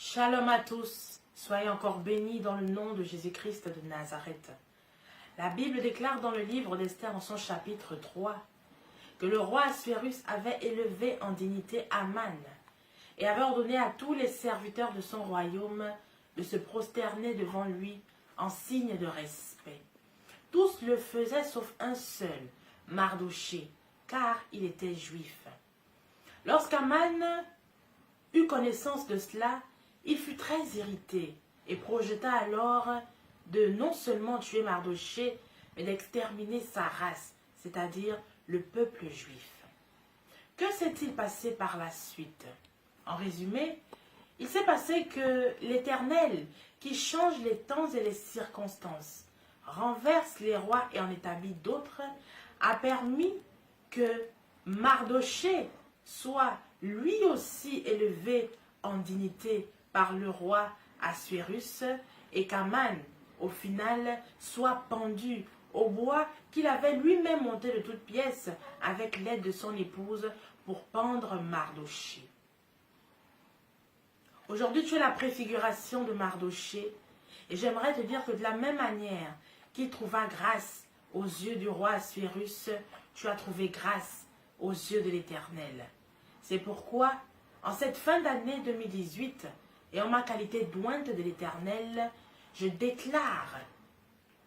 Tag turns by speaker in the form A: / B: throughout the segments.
A: Shalom à tous, soyez encore bénis dans le nom de Jésus-Christ de Nazareth. La Bible déclare dans le livre d'Esther en son chapitre 3 que le roi Assuérus avait élevé en dignité Aman et avait ordonné à tous les serviteurs de son royaume de se prosterner devant lui en signe de respect. Tous le faisaient sauf un seul, Mardochée, car il était juif. Lorsqu'Aman eut connaissance de cela, il fut très irrité et projeta alors de non seulement tuer Mardochée, mais d'exterminer sa race, c'est-à-dire le peuple juif. Que s'est-il passé par la suite? En résumé, il s'est passé que l'Éternel, qui change les temps et les circonstances, renverse les rois et en établit d'autres, a permis que Mardochée soit lui aussi élevé en dignité par le roi Assuérus et qu'Aman, au final, soit pendu au bois qu'il avait lui-même monté de toutes pièces avec l'aide de son épouse pour pendre Mardochée. Aujourd'hui, tu es la préfiguration de Mardochée et j'aimerais te dire que de la même manière qu'il trouva grâce aux yeux du roi Assuérus, tu as trouvé grâce aux yeux de l'Éternel. C'est pourquoi, en cette fin d'année 2018, et en ma qualité d'ointe de l'Éternel, je déclare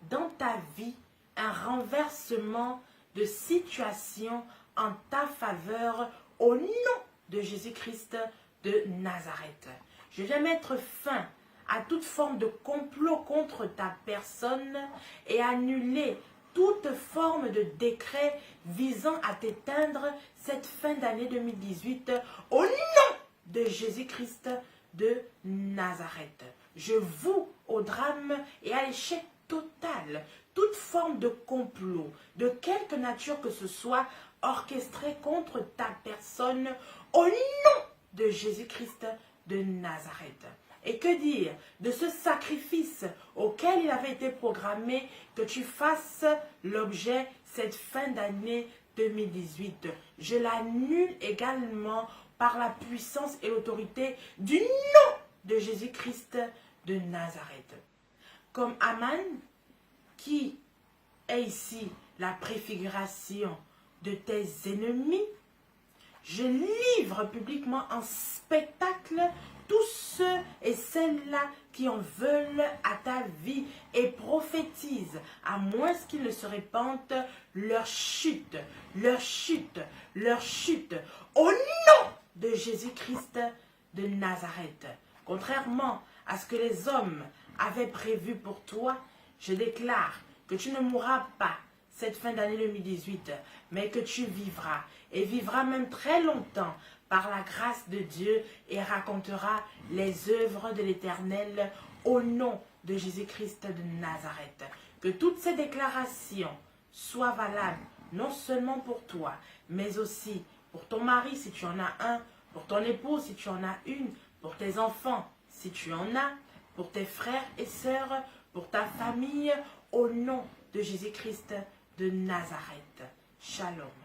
A: dans ta vie un renversement de situation en ta faveur au nom de Jésus-Christ de Nazareth. Je viens mettre fin à toute forme de complot contre ta personne et annuler toute forme de décret visant à t'éteindre cette fin d'année 2018 au nom de Jésus-Christ de Nazareth. Je voue au drame et à l'échec total toute forme de complot, de quelque nature que ce soit, orchestré contre ta personne au nom de Jésus-Christ de Nazareth. Et que dire de ce sacrifice auquel il avait été programmé que tu fasses l'objet cette fin d'année 2018. Je l'annule également par la puissance et l'autorité du nom de Jésus-Christ de Nazareth. Comme Aman, qui est ici la préfiguration de tes ennemis, je livre publiquement en spectacle tous ceux et celles-là qui en veulent à ta vie et prophétisent, à moins qu'ils ne se répandent, leur chute, leur chute, leur chute, au nom de Jésus-Christ de Nazareth. Contrairement à ce que les hommes avaient prévu pour toi, je déclare que tu ne mourras pas cette fin d'année 2018, mais que tu vivras, et vivras même très longtemps par la grâce de Dieu et raconteras les œuvres de l'Éternel au nom de Jésus-Christ de Nazareth. Que toutes ces déclarations soient valables non seulement pour toi, mais aussi pour ton mari si tu en as un, pour ton épouse si tu en as une, pour tes enfants si tu en as, pour tes frères et sœurs, pour ta famille, au nom de Jésus-Christ de Nazareth. Shalom.